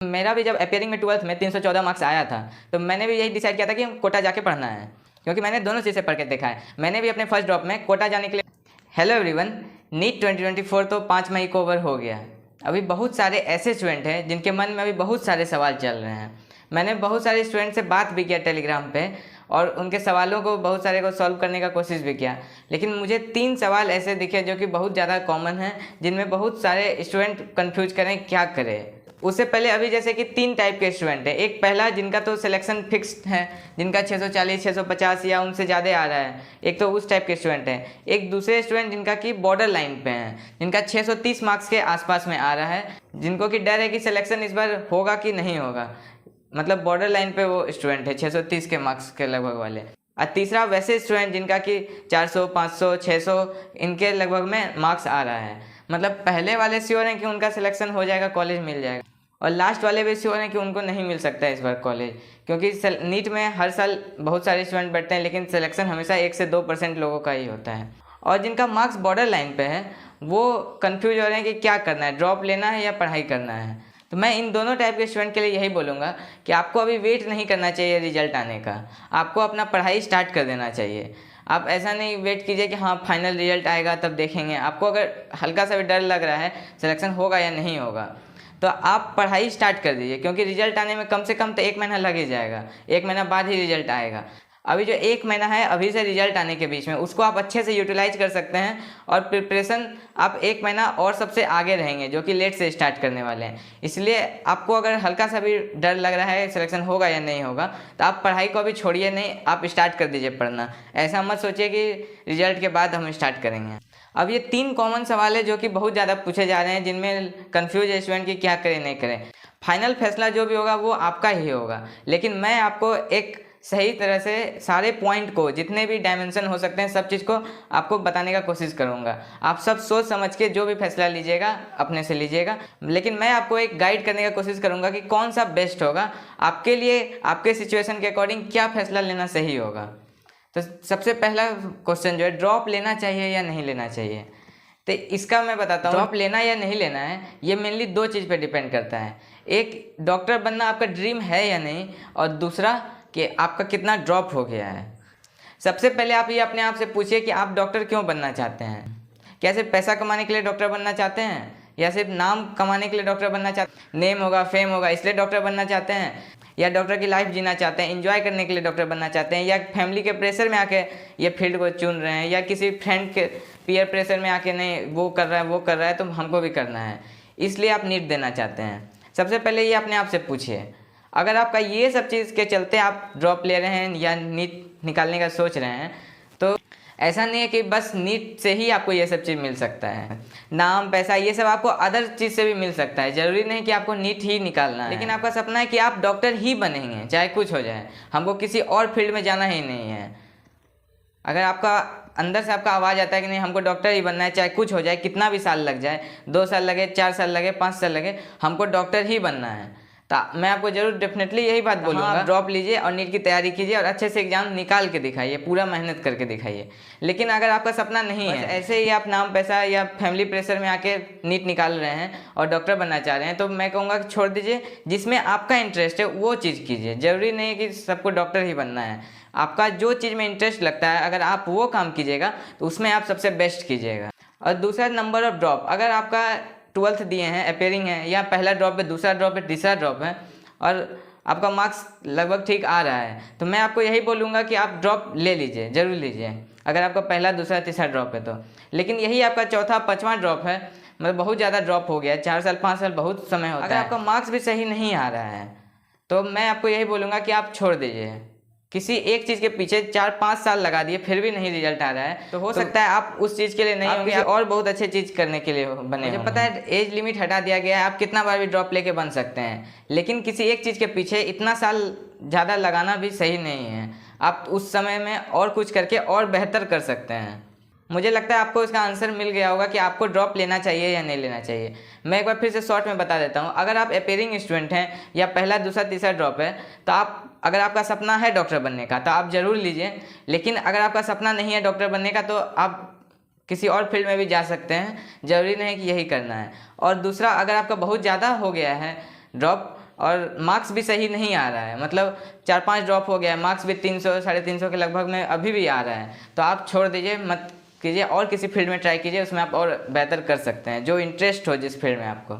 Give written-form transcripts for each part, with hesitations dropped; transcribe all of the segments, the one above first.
मेरा भी जब अपेयरिंग में 12th में 314 मार्क्स आया था तो मैंने भी यही डिसाइड किया था कि हम कोटा जाके पढ़ना है, क्योंकि मैंने दोनों चीज़ से पढ़ के देखा है। मैंने भी अपने फर्स्ट ड्रॉप में कोटा जाने के लिए। हेलो एवरीवन, नीट 2024 तो 5 मई को ओवर हो गया। अभी बहुत सारे ऐसे स्टूडेंट हैं जिनके मन में अभी बहुत सारे सवाल चल रहे हैं। मैंने बहुत सारे स्टूडेंट से बात भी किया टेलीग्राम पे और उनके सवालों को बहुत सारे को सॉल्व करने का कोशिश भी किया, लेकिन मुझे 3 सवाल ऐसे दिखे जो कि बहुत ज़्यादा कॉमन हैं, जिनमें बहुत सारे स्टूडेंट कंफ्यूज करें क्या करें। उससे पहले अभी जैसे कि 3 टाइप के स्टूडेंट हैं। एक पहला जिनका तो सिलेक्शन फिक्स्ड है, जिनका 640 650 या उनसे ज़्यादा आ रहा है, एक तो उस टाइप के स्टूडेंट हैं। एक दूसरे स्टूडेंट जिनका कि बॉर्डर लाइन पे हैं, जिनका 630 मार्क्स के आसपास में आ रहा है, जिनको कि डर है कि सिलेक्शन इस बार होगा कि नहीं होगा, मतलब बॉर्डर लाइन पे वो स्टूडेंट है 630 के मार्क्स के लगभग वाले। और तीसरा वैसे स्टूडेंट जिनका कि 400 500 600 इनके लगभग में मार्क्स आ रहा है, मतलब पहले वाले श्योर हैं कि उनका सिलेक्शन हो जाएगा, कॉलेज मिल जाएगा, और लास्ट वाले भी श्योर हैं कि उनको नहीं मिल सकता है इस बार कॉलेज, क्योंकि नीट में हर साल बहुत सारे स्टूडेंट बैठते हैं, लेकिन सिलेक्शन हमेशा 1 से 2% लोगों का ही होता है। और जिनका मार्क्स बॉर्डर लाइन पे है वो कंफ्यूज हो रहे हैं कि क्या करना है, ड्रॉप लेना है या पढ़ाई करना है। तो मैं इन दोनों टाइप के स्टूडेंट के लिए यही बोलूँगा कि आपको अभी वेट नहीं करना चाहिए रिजल्ट आने का, आपको अपना पढ़ाई स्टार्ट कर देना चाहिए। आप ऐसा नहीं वेट कीजिए कि हाँ फाइनल रिजल्ट आएगा तब देखेंगे। आपको अगर हल्का सा भी डर लग रहा है सिलेक्शन होगा या नहीं होगा, तो आप पढ़ाई स्टार्ट कर दीजिए, क्योंकि रिजल्ट आने में कम से कम तो 1 महीना लग ही जाएगा। 1 महीना बाद ही रिजल्ट आएगा। अभी जो 1 महीना है अभी से रिजल्ट आने के बीच में, उसको आप अच्छे से यूटिलाइज कर सकते हैं, और प्रिपरेशन आप 1 महीना और सबसे आगे रहेंगे जो कि लेट से स्टार्ट करने वाले हैं। इसलिए आपको अगर हल्का सा भी डर लग रहा है सिलेक्शन होगा या नहीं होगा, तो आप पढ़ाई को अभी छोड़िए नहीं, आप स्टार्ट कर दीजिए पढ़ना। ऐसा मत सोचिए कि रिजल्ट के बाद हम स्टार्ट करेंगे। अब ये 3 कॉमन सवाल है जो कि बहुत ज़्यादा पूछे जा रहे हैं, जिनमें कन्फ्यूज है स्टूडेंट कि क्या करें नहीं करें। फाइनल फैसला जो भी होगा वो आपका ही होगा, लेकिन मैं आपको एक सही तरह से सारे पॉइंट को, जितने भी डायमेंशन हो सकते हैं, सब चीज़ को आपको बताने का कोशिश करूंगा। आप सब सोच समझ के जो भी फैसला लीजिएगा अपने से लीजिएगा, लेकिन मैं आपको एक गाइड करने का कोशिश करूंगा कि कौन सा बेस्ट होगा आपके लिए, आपके सिचुएशन के अकॉर्डिंग क्या फैसला लेना सही होगा। तो सबसे पहला क्वेश्चन जो है, ड्रॉप लेना चाहिए या नहीं लेना चाहिए। तो इसका मैं बताता हूँ, ड्रॉप लेना या नहीं लेना है ये मेनली 2 चीज़ पे डिपेंड करता है। एक, डॉक्टर बनना आपका ड्रीम है या नहीं, और दूसरा कि आपका कितना ड्रॉप हो गया है। सबसे पहले आप ये अपने आप से पूछिए कि आप डॉक्टर क्यों बनना चाहते हैं। क्या सिर्फ पैसा कमाने के लिए डॉक्टर बनना चाहते हैं, या सिर्फ नाम कमाने के लिए डॉक्टर बनना चाहते हैं, नेम होगा फेम होगा इसलिए डॉक्टर बनना चाहते हैं, या डॉक्टर की लाइफ जीना चाहते हैं, एंजॉय करने के लिए डॉक्टर बनना चाहते हैं, या फैमिली के प्रेशर में आके ये फील्ड को चुन रहे हैं, या किसी फ्रेंड के पीयर प्रेशर में आके नहीं वो कर रहा है तो हमको भी करना है, इसलिए आप नीट देना चाहते हैं। सबसे पहले ये अपने आप से पूछिए। अगर आपका ये सब चीज़ के चलते आप ड्रॉप ले रहे हैं या नीट निकालने का सोच रहे हैं, तो ऐसा नहीं है कि बस नीट से ही आपको ये सब चीज़ मिल सकता है। नाम पैसा ये सब आपको अदर चीज़ से भी मिल सकता है, ज़रूरी नहीं कि आपको नीट ही निकालना है। लेकिन आपका सपना है कि आप डॉक्टर ही बनेंगे चाहे कुछ हो जाए, हमको किसी और फील्ड में जाना ही नहीं है। अगर आपका अंदर से आपका आवाज़ आता है कि नहीं हमको डॉक्टर ही बनना है, चाहे कुछ हो जाए, कितना भी साल लग जाए, 2 साल लगे, 4 साल लगे, 5 साल लगे, हमको डॉक्टर ही बनना है, तो मैं आपको जरूर डेफिनेटली यही बात बोलूँगा। हाँ, ड्रॉप लीजिए और नीट की तैयारी कीजिए और अच्छे से एग्जाम निकाल के दिखाइए, पूरा मेहनत करके दिखाइए। लेकिन अगर आपका सपना नहीं है, ऐसे ही आप नाम पैसा या फैमिली प्रेशर में आके नीट निकाल रहे हैं और डॉक्टर बनना चाह रहे हैं, तो मैं कहूँगा कि छोड़ दीजिए। जिसमें आपका इंटरेस्ट है वो चीज़ कीजिए, ज़रूरी नहीं है कि सबको डॉक्टर ही बनना है। आपका जो चीज़ में इंटरेस्ट लगता है अगर आप वो काम कीजिएगा तो उसमें आप सबसे बेस्ट कीजिएगा। और दूसरा, नंबर ऑफ ड्रॉप। अगर आपका 12th दिए हैं, अपेयरिंग है, या पहला ड्रॉप है, दूसरा ड्रॉप है, तीसरा ड्रॉप है, और आपका मार्क्स लगभग ठीक आ रहा है, तो मैं आपको यही बोलूँगा कि आप ड्रॉप ले लीजिए, ज़रूर लीजिए, अगर आपका पहला दूसरा तीसरा ड्रॉप है तो। लेकिन यही आपका चौथा 5वां ड्रॉप है, मतलब बहुत ज़्यादा ड्रॉप हो गया, 4 साल 5 साल बहुत समय होता है। अगर आपका मार्क्स भी सही नहीं आ रहा है तो मैं आपको यही बोलूँगा कि आप छोड़ दीजिए। किसी एक चीज़ के पीछे 4-5 साल लगा दिए फिर भी नहीं रिजल्ट आ रहा है, तो हो सकता है आप उस चीज़ के लिए नहीं होंगे, और बहुत अच्छे चीज़ करने के लिए बने। मुझे पता है एज लिमिट हटा दिया गया है, आप कितना बार भी ड्रॉप लेके बन सकते हैं, लेकिन किसी एक चीज़ के पीछे इतना साल ज़्यादा लगाना भी सही नहीं है। आप उस समय में और कुछ करके और बेहतर कर सकते हैं। मुझे लगता है आपको इसका आंसर मिल गया होगा कि आपको ड्रॉप लेना चाहिए या नहीं लेना चाहिए। मैं एक बार फिर से शॉर्ट में बता देता हूँ। अगर आप अपेयरिंग स्टूडेंट हैं या पहला दूसरा तीसरा ड्रॉप है, तो आप, अगर आपका सपना है डॉक्टर बनने का तो आप ज़रूर लीजिए। लेकिन अगर आपका सपना नहीं है डॉक्टर बनने का तो आप किसी और फील्ड में भी जा सकते हैं, ज़रूरी नहीं कि यही करना है। और दूसरा, अगर आपका बहुत ज़्यादा हो गया है ड्रॉप, और मार्क्स भी सही नहीं आ रहा है, मतलब 4-5 ड्रॉप हो गया है, मार्क्स भी 300 350 के लगभग में अभी भी आ रहा है, तो आप छोड़ दीजिए, मत कीजिए और किसी फील्ड में ट्राई कीजिए, उसमें आप और बेहतर कर सकते हैं, जो इंटरेस्ट हो जिस फील्ड में आपको।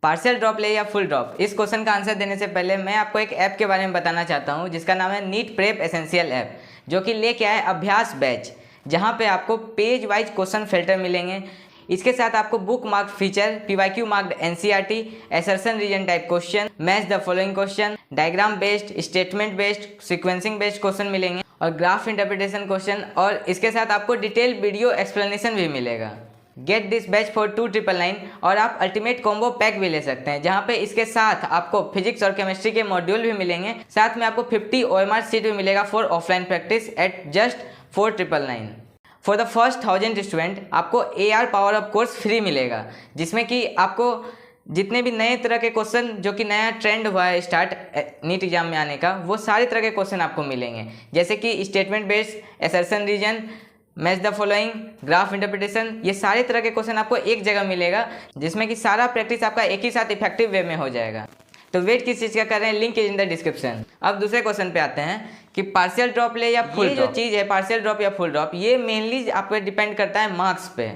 पार्शियल ड्रॉप ले या फुल ड्रॉप, इस क्वेश्चन का आंसर देने से पहले मैं आपको एक ऐप के बारे में बताना चाहता हूँ जिसका नाम है नीट प्रेप एसेंशियल ऐप, जो कि लेके आए अभ्यास बैच, जहाँ पे आपको पेज वाइज क्वेश्चन फिल्टर मिलेंगे। इसके साथ आपको bookmark feature, PYQ marked NCERT, assertion reason type question, match the following question, diagram based, statement based, sequencing based question मिलेंगे और ग्राफ इंटरप्रिटेशन क्वेश्चन, और इसके साथ आपको डिटेल वीडियो एक्सप्लेनेशन भी मिलेगा। गेट दिस बैच फॉर 299 और आप अल्टीमेट कॉम्बो पैक भी ले सकते हैं, जहाँ पे इसके साथ आपको फिजिक्स और केमिस्ट्री के मॉड्यूल भी मिलेंगे, साथ में आपको 50 OMR सीट भी मिलेगा for offline practice eight just 4999। For the first 1000 student आपको AR power up course free मिलेगा, जिसमें कि आपको जितने भी नए तरह के क्वेश्चन, जो कि नया ट्रेंड हुआ है स्टार्ट नीट एग्जाम में आने का, वो सारे तरह के क्वेश्चन आपको मिलेंगे, जैसे कि statement based, assertion reason, match the following, graph interpretation, ये सारे तरह के क्वेश्चन आपको एक जगह मिलेगा, जिसमें कि सारा प्रैक्टिस आपका एक ही साथ इफेक्टिव वे में हो जाएगा। तो वेट किस चीज़ का कर रहे हैं, link is in the description. अब दूसरे क्वेश्चन पे आते हैं कि पार्शियल ड्रॉप ले या फुल ड्रॉप। ये जो चीज़ है पार्शियल ड्रॉप या फुल ड्रॉप, ये मेनली आप पे डिपेंड करता है मार्क्स पे।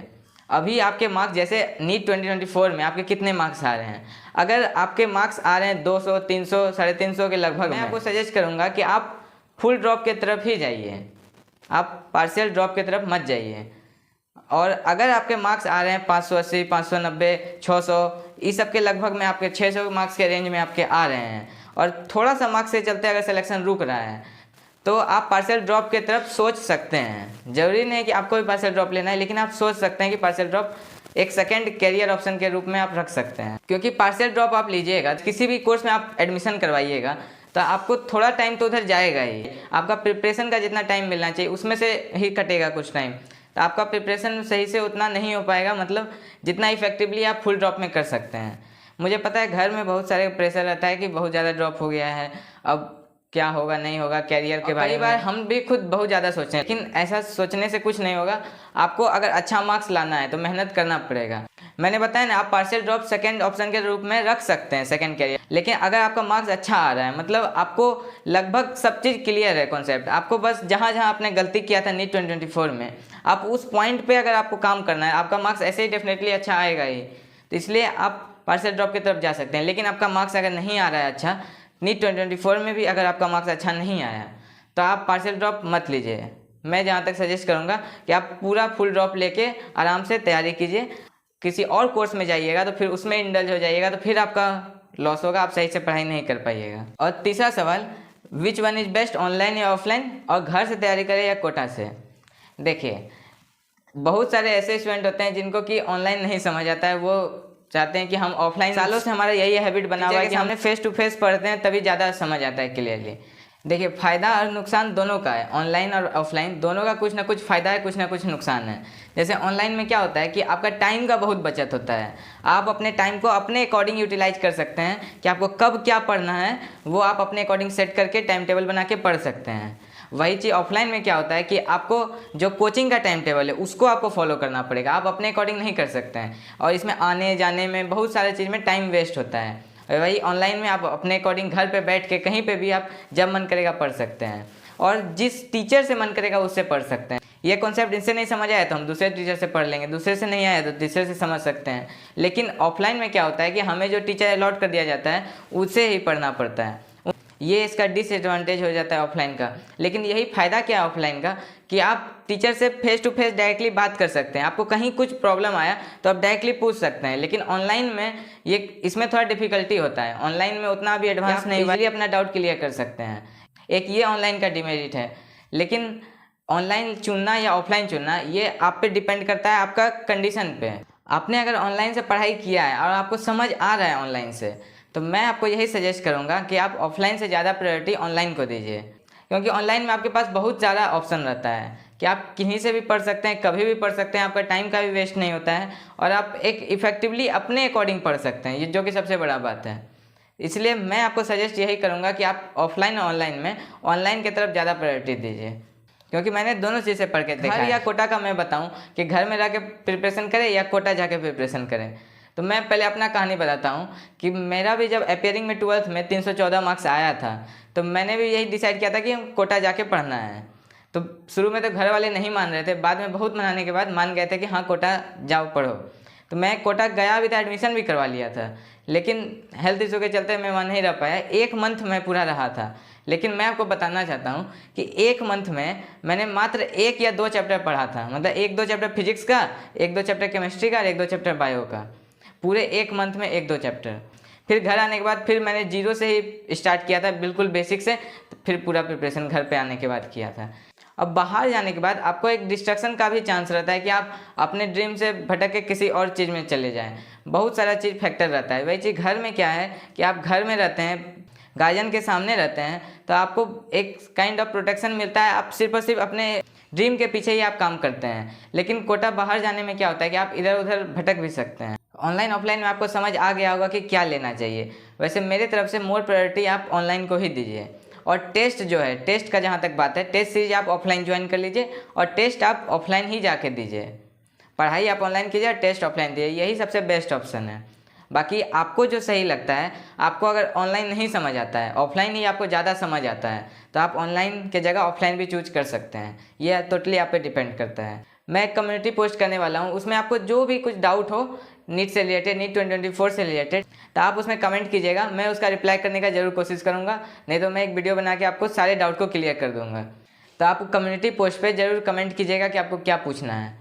अभी आपके मार्क्स जैसे नीट 2024 में आपके कितने मार्क्स आ रहे हैं, अगर आपके मार्क्स आ रहे हैं 200, 300, 350 के लगभग, मैं आपको सजेस्ट करूँगा कि आप फुल ड्रॉप के तरफ ही जाइए, आप पार्शियल ड्रॉप की तरफ मत जाइए। और अगर आपके मार्क्स आ रहे हैं 580, 590, 600, इस सब के लगभग में, आपके 600 मार्क्स के रेंज में आपके आ रहे हैं, और थोड़ा सा मार्क्स से चलते अगर सिलेक्शन रुक रहा है, तो आप पार्शियल ड्रॉप की तरफ सोच सकते हैं। जरूरी नहीं कि आपको भी पार्शियल ड्रॉप लेना है, लेकिन आप सोच सकते हैं कि पार्शियल ड्रॉप एक सेकेंड कैरियर ऑप्शन के रूप में आप रख सकते हैं। क्योंकि पार्शियल ड्रॉप आप लीजिएगा, किसी भी कोर्स में आप एडमिशन करवाइएगा, तो आपको थोड़ा टाइम तो उधर जाएगा ही, आपका प्रिपरेशन का जितना टाइम मिलना चाहिए उसमें से ही कटेगा कुछ टाइम, तो आपका प्रिपरेशन सही से उतना नहीं हो पाएगा, मतलब जितना इफेक्टिवली आप फुल ड्रॉप में कर सकते हैं। मुझे पता है घर में बहुत सारे प्रेशर रहता है कि बहुत ज़्यादा ड्रॉप हो गया है, अब क्या होगा नहीं होगा कैरियर के बारे में। कई बार हम भी खुद बहुत ज़्यादा सोचते हैं, लेकिन ऐसा सोचने से कुछ नहीं होगा। आपको अगर अच्छा मार्क्स लाना है तो मेहनत करना पड़ेगा। मैंने बताया ना, आप पार्शियल ड्रॉप सेकंड ऑप्शन के रूप में रख सकते हैं, सेकंड कैरियर। लेकिन अगर आपका मार्क्स अच्छा आ रहा है, मतलब आपको लगभग सब चीज़ क्लियर है कॉन्सेप्ट, आपको बस जहाँ जहाँ आपने गलती किया था नीट 2024 में, आप उस पॉइंट पे अगर आपको काम करना है, आपका मार्क्स ऐसे ही डेफिनेटली अच्छा आएगा ही। तो इसलिए आप पार्शियल ड्रॉप की तरफ जा सकते हैं। लेकिन आपका मार्क्स अगर नहीं आ रहा है अच्छा, नीट 2024 में भी अगर आपका मार्क्स अच्छा नहीं आया, तो आप पार्शियल ड्रॉप मत लीजिए। मैं जहाँ तक सजेस्ट करूँगा कि आप पूरा फुल ड्रॉप लेके आराम से तैयारी कीजिए। किसी और कोर्स में जाइएगा तो फिर उसमें इंडल्ज हो जाइएगा, तो फिर आपका लॉस होगा, आप सही से पढ़ाई नहीं कर पाइएगा। और तीसरा सवाल, which one is best, online या ऑफलाइन, और घर से तैयारी करें या कोटा से। देखिए, बहुत सारे ऐसे स्टूडेंट होते हैं जिनको कि ऑनलाइन नहीं समझ आता है, वो चाहते हैं कि हम ऑफलाइन, सालों से हमारा यही हैबिट बना हुआ है कि हमने फेस टू फेस पढ़ते हैं तभी ज़्यादा समझ आता है क्लियरली। देखिए, फ़ायदा और नुकसान दोनों का है, ऑनलाइन और ऑफलाइन दोनों का कुछ ना कुछ फ़ायदा है, कुछ ना कुछ नुकसान है। जैसे ऑनलाइन में क्या होता है कि आपका टाइम का बहुत बचत होता है, आप अपने टाइम को अपने अकॉर्डिंग यूटिलाइज कर सकते हैं कि आपको कब क्या पढ़ना है, वो आप अपने अकॉर्डिंग सेट करके टाइम टेबल बना के पढ़ सकते हैं। वही चीज़ ऑफलाइन में क्या होता है कि आपको जो कोचिंग का टाइम टेबल है उसको आपको फॉलो करना पड़ेगा, आप अपने अकॉर्डिंग नहीं कर सकते हैं, और इसमें आने जाने में बहुत सारे चीज़ में टाइम वेस्ट होता है। वही ऑनलाइन में आप अपने अकॉर्डिंग घर पे बैठ के कहीं पे भी आप जब मन करेगा पढ़ सकते हैं, और जिस टीचर से मन करेगा उससे पढ़ सकते हैं। ये कॉन्सेप्ट इनसे नहीं समझ आया तो हम दूसरे टीचर से पढ़ लेंगे, दूसरे से नहीं आया तो तीसरे से समझ सकते हैं। लेकिन ऑफलाइन में क्या होता है कि हमें जो टीचर अलॉट कर दिया जाता है उससे ही पढ़ना पड़ता है, ये इसका डिसएडवांटेज हो जाता है ऑफलाइन का। लेकिन यही फ़ायदा क्या है ऑफलाइन का कि आप टीचर से फेस टू फेस डायरेक्टली बात कर सकते हैं, आपको कहीं कुछ प्रॉब्लम आया तो आप डायरेक्टली पूछ सकते हैं। लेकिन ऑनलाइन में ये इसमें थोड़ा डिफिकल्टी होता है, ऑनलाइन में उतना भी एडवांस नहीं हुआ, इसलिए अपना डाउट क्लियर कर सकते हैं। एक ये ऑनलाइन का डिमेरिट है। लेकिन ऑनलाइन चुनना या ऑफलाइन चुनना ये आप पे डिपेंड करता है, आपका कंडीशन पे। आपने अगर ऑनलाइन से पढ़ाई किया है और आपको समझ आ रहा है ऑनलाइन से, तो मैं आपको यही सजेस्ट करूंगा कि आप ऑफलाइन से ज़्यादा प्रायोरिटी ऑनलाइन को दीजिए। क्योंकि ऑनलाइन में आपके पास बहुत ज़्यादा ऑप्शन रहता है कि आप कहीं से भी पढ़ सकते हैं, कभी भी पढ़ सकते हैं, आपका टाइम का भी वेस्ट नहीं होता है, और आप एक इफेक्टिवली अपने अकॉर्डिंग पढ़ सकते हैं, ये जो कि सबसे बड़ा बात है। इसलिए मैं आपको सजेस्ट यही करूँगा कि आप ऑफलाइन और ऑनलाइन में ऑनलाइन की तरफ ज़्यादा प्रायोरिटी दीजिए। क्योंकि मैंने दोनों चीज़ें पढ़ के देखा है। या कोटा का मैं बताऊं कि घर में रह के प्रिपरेशन करें या कोटा जाके प्रिपरेशन करें, तो मैं पहले अपना कहानी बताता हूँ कि मेरा भी जब अपेयरिंग में 12th में 314 मार्क्स आया था तो मैंने भी यही डिसाइड किया था कि हम कोटा जाके पढ़ना है। तो शुरू में तो घर वाले नहीं मान रहे थे, बाद में बहुत मनाने के बाद मान गए थे कि हाँ कोटा जाओ पढ़ो। तो मैं कोटा गया भी था, एडमिशन भी करवा लिया था, लेकिन हेल्थ इशू के चलते मैं वहाँ नहीं रह पाया। 1 मंथ मैं पूरा रहा था, लेकिन मैं आपको बताना चाहता हूँ कि 1 मंथ में मैंने मात्र 1 या 2 चैप्टर पढ़ा था, मतलब 1-2 चैप्टर फिजिक्स का, 1-2 चैप्टर केमिस्ट्री का और 1-2 चैप्टर बायो का, पूरे 1 मंथ में 1-2 चैप्टर। फिर घर आने के बाद फिर मैंने जीरो से ही स्टार्ट किया था, बिल्कुल बेसिक से, फिर पूरा प्रिपरेशन घर पे आने के बाद किया था। अब बाहर जाने के बाद आपको एक डिस्ट्रक्शन का भी चांस रहता है कि आप अपने ड्रीम से भटक के किसी और चीज़ में चले जाएं। बहुत सारा चीज़ फैक्टर रहता है। वही चीज़ घर में क्या है कि आप घर में रहते हैं, गार्जियन के सामने रहते हैं, तो आपको एक काइंड ऑफ प्रोटेक्शन मिलता है। आप सिर्फ और सिर्फ अपने ड्रीम के पीछे ही आप काम करते हैं। लेकिन कोटा बाहर जाने में क्या होता है कि आप इधर उधर भटक भी सकते हैं। ऑनलाइन ऑफलाइन में आपको समझ आ गया होगा कि क्या लेना चाहिए। वैसे मेरे तरफ से मोर प्रायोरिटी आप ऑनलाइन को ही दीजिए। और टेस्ट जो है, टेस्ट का जहाँ तक बात है, टेस्ट सीरीज आप ऑफलाइन ज्वाइन कर लीजिए और टेस्ट आप ऑफलाइन ही जाके दीजिए। पढ़ाई आप ऑनलाइन कीजिए और टेस्ट ऑफलाइन दीजिए, यही सबसे बेस्ट ऑप्शन है। बाकी आपको जो सही लगता है, आपको अगर ऑनलाइन नहीं समझ आता है, ऑफलाइन ही आपको ज़्यादा समझ आता है, तो आप ऑनलाइन के जगह ऑफलाइन भी चूज कर सकते हैं। यह टोटली आप पे डिपेंड करता है। मैं एक कम्युनिटी पोस्ट करने वाला हूँ, उसमें आपको जो भी कुछ डाउट हो नीट से रिलेटेड, नीट 2024 से रिलेटेड, तो आप उसमें कमेंट कीजिएगा। मैं उसका रिप्लाई करने का जरूर कोशिश करूँगा, नहीं तो मैं एक वीडियो बना के आपको सारे डाउट को क्लियर कर दूँगा। तो आप कम्युनिटी पोस्ट पे जरूर कमेंट कीजिएगा कि आपको क्या पूछना है।